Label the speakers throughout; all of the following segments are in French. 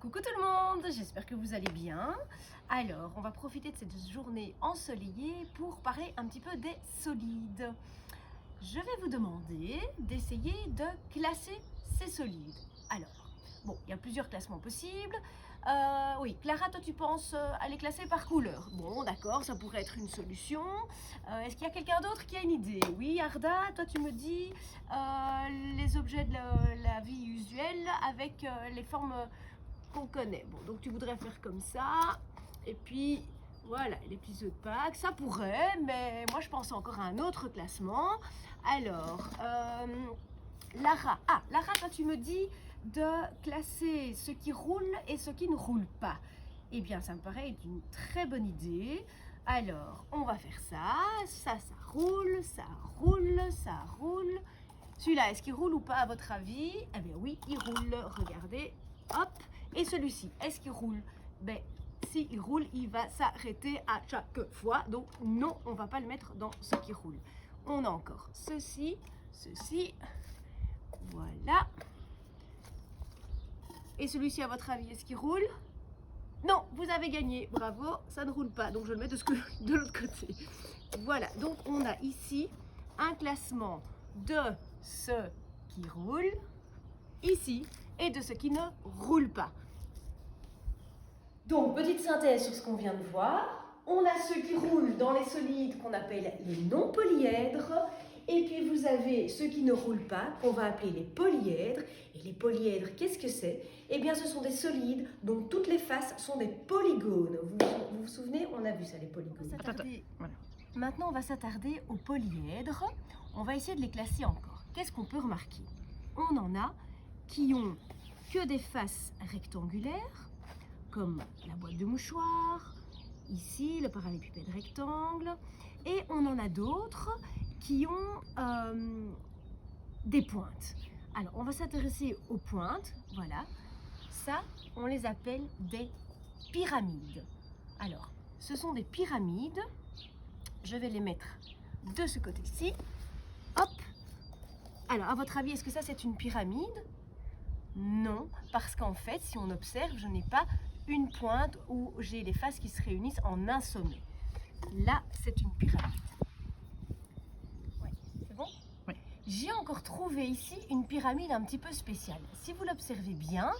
Speaker 1: Coucou tout le monde, j'espère que vous allez bien. Alors, on va profiter de cette journée ensoleillée pour parler un petit peu des solides. Je vais vous demander d'essayer de classer ces solides. Alors, bon, il y a plusieurs classements possibles. Oui, Clara, toi tu penses à les classer par couleur. Bon, d'accord, ça pourrait être une solution. Est-ce qu'il y a quelqu'un d'autre qui a une idée? Oui, Arda, toi tu me dis les objets de la vie usuelle avec les formes qu'on connaît. Bon, donc tu voudrais faire comme ça. Et puis, voilà, les petits œufs de Pâques, ça pourrait, mais moi je pense encore à un autre classement. Alors, Lara. Ah, Lara, toi tu me dis de classer ce qui roule et ce qui ne roule pas. Eh bien, ça me paraît être une très bonne idée. Alors, on va faire ça. Ça roule, ça roule, ça roule. Celui-là, est-ce qu'il roule ou pas à votre avis? Eh bien oui, il roule. Regardez, hop. Et celui-ci, est-ce qu'il roule? Ben, s'il roule, il va s'arrêter à chaque fois. Donc non, on ne va pas le mettre dans ce qui roule. On a encore ceci, ceci. Voilà. Et celui-ci, à votre avis, est-ce qu'il roule? Non, vous avez gagné. Bravo, ça ne roule pas. Donc je le mets de l'autre côté. Voilà, donc on a ici un classement de ce qui roule, ici, et de ce qui ne roule pas. Donc, petite synthèse sur ce qu'on vient de voir. On a ceux qui roulent dans les solides qu'on appelle les non-polyèdres. Et puis, vous avez ceux qui ne roulent pas, qu'on va appeler les polyèdres. Et les polyèdres, qu'est-ce que c'est? Eh bien, ce sont des solides dont toutes les faces sont des polygones. Vous vous souvenez? On a vu ça, les polygones. Voilà. Maintenant, on va s'attarder aux polyèdres. On va essayer de les classer encore. Qu'est-ce qu'on peut remarquer? On en a qui ont que des faces rectangulaires, comme la boîte de mouchoirs, ici le parallélépipède rectangle, et on en a d'autres qui ont des pointes. Alors, on va s'intéresser aux pointes, voilà. Ça, on les appelle des pyramides. Alors, ce sont des pyramides. Je vais les mettre de ce côté-ci. Hop. Alors, à votre avis, est-ce que ça, c'est une pyramide? Non, parce qu'en fait, si on observe, je n'ai pas une pointe où j'ai les faces qui se réunissent en un sommet. Là, c'est une pyramide. Ouais, c'est bon? Oui. J'ai encore trouvé ici une pyramide un petit peu spéciale. Si vous l'observez bien,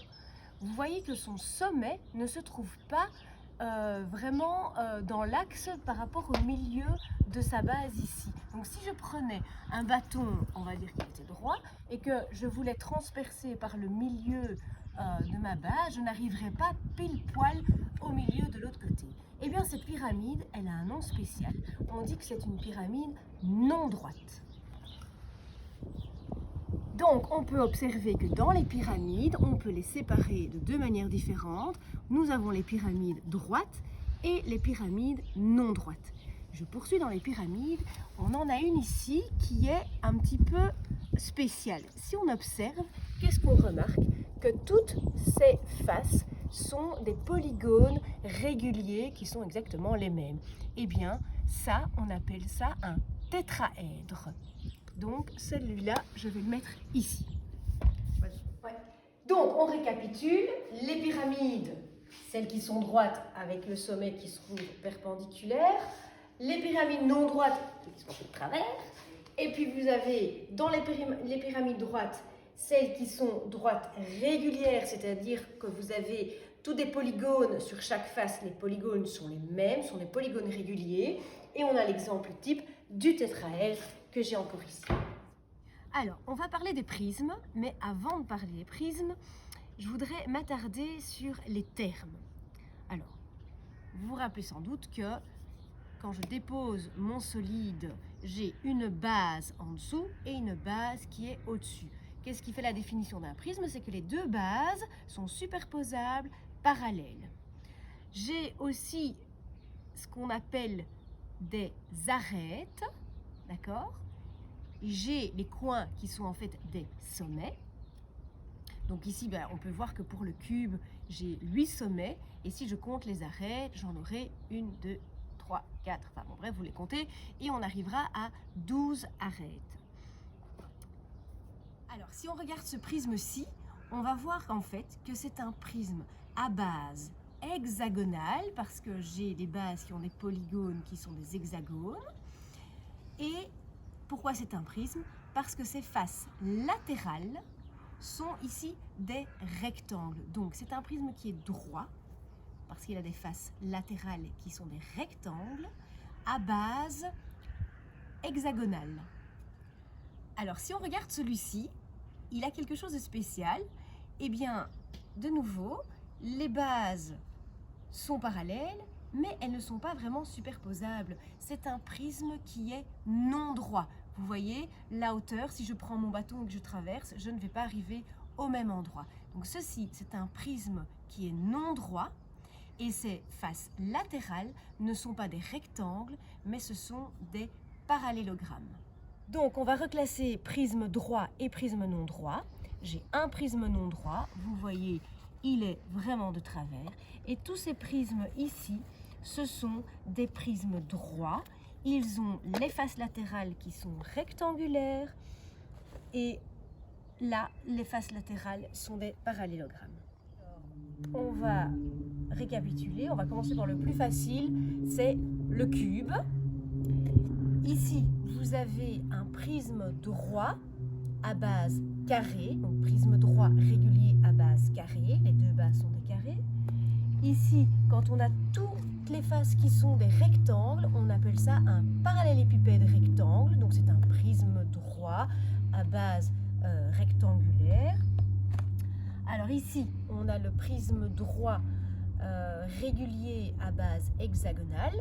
Speaker 1: vous voyez que son sommet ne se trouve pas vraiment dans l'axe par rapport au milieu de sa base ici. Donc si je prenais un bâton, on va dire qu'il était droit, et que je voulais transpercer par le milieu de ma base, je n'arriverais pas pile poil au milieu de l'autre côté. Eh bien cette pyramide, elle a un nom spécial. On dit que c'est une pyramide non droite. Donc, on peut observer que dans les pyramides, on peut les séparer de deux manières différentes. Nous avons les pyramides droites et les pyramides non droites. Je poursuis dans les pyramides. On en a une ici qui est un petit peu spéciale. Si on observe, qu'est-ce qu'on remarque? Que toutes ces faces sont des polygones réguliers qui sont exactement les mêmes. Eh bien, ça, on appelle ça un tétraèdre. Donc celui-là, je vais le mettre ici. Ouais. Donc on récapitule, les pyramides, celles qui sont droites avec le sommet qui se trouve perpendiculaire, les pyramides non droites qui sont de travers, et puis vous avez dans les pyramides droites, celles qui sont droites régulières, c'est-à-dire que vous avez tous des polygones sur chaque face, les polygones sont les mêmes, sont des polygones réguliers, et on a l'exemple type du tétraèdre que j'ai encore ici. Alors, on va parler des prismes, mais avant de parler des prismes, je voudrais m'attarder sur les termes. Alors, vous vous rappelez sans doute que quand je dépose mon solide, j'ai une base en dessous et une base qui est au-dessus. Qu'est-ce qui fait la définition d'un prisme? C'est que les deux bases sont superposables, parallèles. J'ai aussi ce qu'on appelle des arêtes, d'accord? J'ai les coins qui sont en fait des sommets. Donc ici, on peut voir que pour le cube, j'ai 8 sommets. Et si je compte les arêtes, j'en aurai 1, 2, 3, 4. Enfin bon, bref, vous les comptez. Et on arrivera à 12 arêtes. Alors, si on regarde ce prisme-ci, on va voir qu'en fait que c'est un prisme à base hexagonale parce que j'ai des bases qui ont des polygones qui sont des hexagones. Et pourquoi c'est un prisme? Parce que ses faces latérales sont ici des rectangles. Donc c'est un prisme qui est droit parce qu'il a des faces latérales qui sont des rectangles à base hexagonale. Alors si on regarde celui-ci, il a quelque chose de spécial. Eh bien, de nouveau, les bases sont parallèles, mais elles ne sont pas vraiment superposables. C'est un prisme qui est non droit. Vous voyez, la hauteur, si je prends mon bâton et que je traverse, je ne vais pas arriver au même endroit. Donc ceci, c'est un prisme qui est non droit et ses faces latérales ne sont pas des rectangles, mais ce sont des parallélogrammes. Donc on va reclasser prisme droit et prisme non droit. J'ai un prisme non droit, vous voyez, il est vraiment de travers. Et tous ces prismes ici, ce sont des prismes droits. Ils ont les faces latérales qui sont rectangulaires et là, les faces latérales sont des parallélogrammes. On va récapituler, on va commencer par le plus facile, c'est le cube. Ici, vous avez un prisme droit à base carrée, donc prisme droit régulier à base carrée, les deux bases sont des carrés. Ici, quand on a toutes les faces qui sont des rectangles, on appelle ça un parallélépipède rectangle, donc c'est un prisme droit à base rectangulaire. Alors ici, on a le prisme droit régulier à base hexagonale.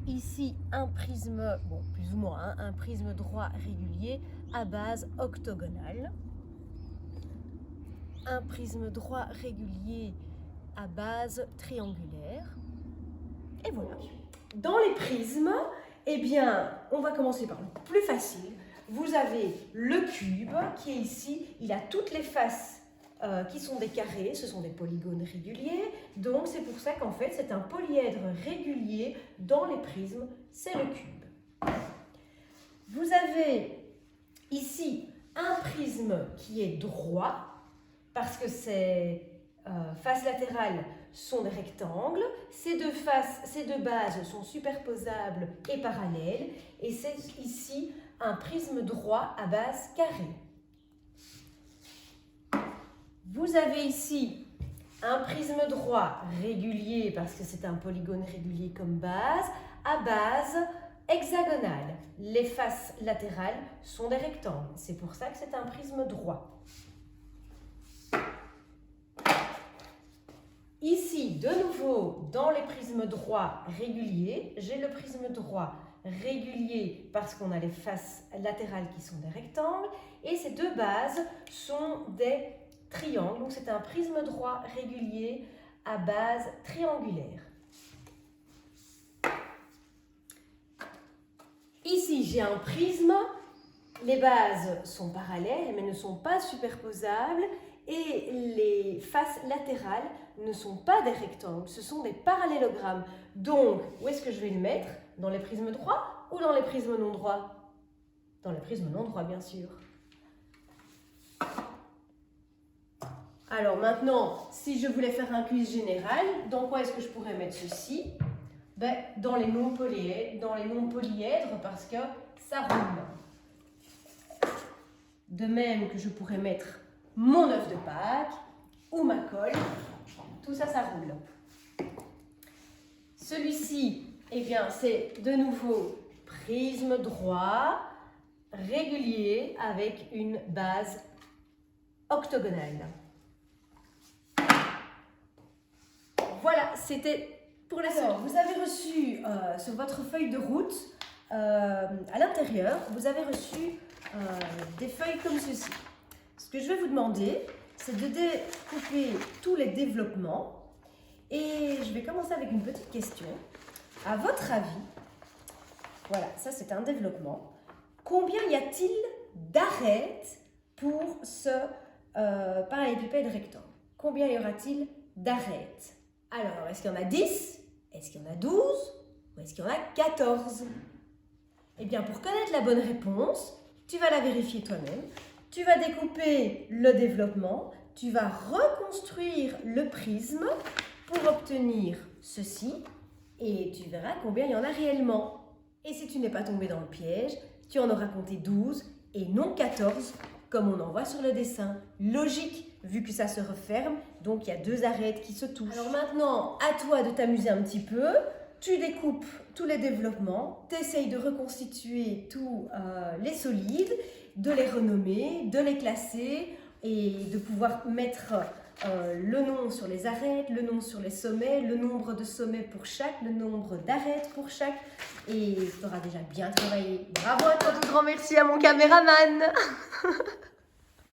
Speaker 1: Ici, un prisme, bon, plus ou moins, un prisme droit régulier à base octogonale. Un prisme droit régulier à base triangulaire. Et voilà. Dans les prismes, eh bien, on va commencer par le plus facile. Vous avez le cube qui est ici. Il a toutes les faces qui sont des carrés, ce sont des polygones réguliers. Donc, c'est pour ça qu'en fait, c'est un polyèdre régulier dans les prismes, c'est le cube. Vous avez ici un prisme qui est droit, parce que ses faces latérales sont des rectangles. Ces deux bases sont superposables et parallèles. Et c'est ici un prisme droit à base carrée. Vous avez ici un prisme droit régulier, parce que c'est un polygone régulier comme base, à base hexagonale. Les faces latérales sont des rectangles. C'est pour ça que c'est un prisme droit. Ici, de nouveau, dans les prismes droits réguliers, j'ai le prisme droit régulier parce qu'on a les faces latérales qui sont des rectangles et ces deux bases sont des triangles. Donc, c'est un prisme droit régulier à base triangulaire. Ici, j'ai un prisme. Les bases sont parallèles mais ne sont pas superposables et les faces latérales ne sont pas des rectangles, ce sont des parallélogrammes. Donc, où est-ce que je vais le mettre? Dans les prismes droits ou dans les prismes non droits? Dans les prismes non droits, bien sûr. Alors maintenant, si je voulais faire un quiz général, dans quoi est-ce que je pourrais mettre ceci? Ben, dans les non-polyèdres, parce que ça roule. De même que je pourrais mettre mon œuf de Pâques ou ma colle, tout ça, ça roule. Celui-ci, eh bien, c'est de nouveau prisme droit, régulier, avec une base octogonale. Voilà, c'était pour la séance. Vous avez reçu sur votre feuille de route, à l'intérieur, vous avez reçu des feuilles comme ceci. Ce que je vais vous demander, c'est de découper tous les développements. Et je vais commencer avec une petite question. À votre avis, voilà, ça c'est un développement. Combien y a-t-il d'arêtes pour ce parallélépipède rectangle? Combien y aura-t-il d'arêtes? Alors, est-ce qu'il y en a 10? Est-ce qu'il y en a 12? Ou est-ce qu'il y en a 14? Eh bien, pour connaître la bonne réponse, tu vas la vérifier toi-même. Tu vas découper le développement, tu vas reconstruire le prisme pour obtenir ceci et tu verras combien il y en a réellement. Et si tu n'es pas tombé dans le piège, tu en auras compté 12 et non 14 comme on en voit sur le dessin. Logique, vu que ça se referme, donc il y a 2 arêtes qui se touchent. Alors maintenant, à toi de t'amuser un petit peu. Tu découpes tous les développements, tu essayes de reconstituer tous les solides, de les renommer, de les classer et de pouvoir mettre le nom sur les arêtes, le nom sur les sommets, le nombre de sommets pour chaque, le nombre d'arêtes pour chaque. Et tu auras déjà bien travaillé. Bravo à toi, tout grand merci à mon caméraman.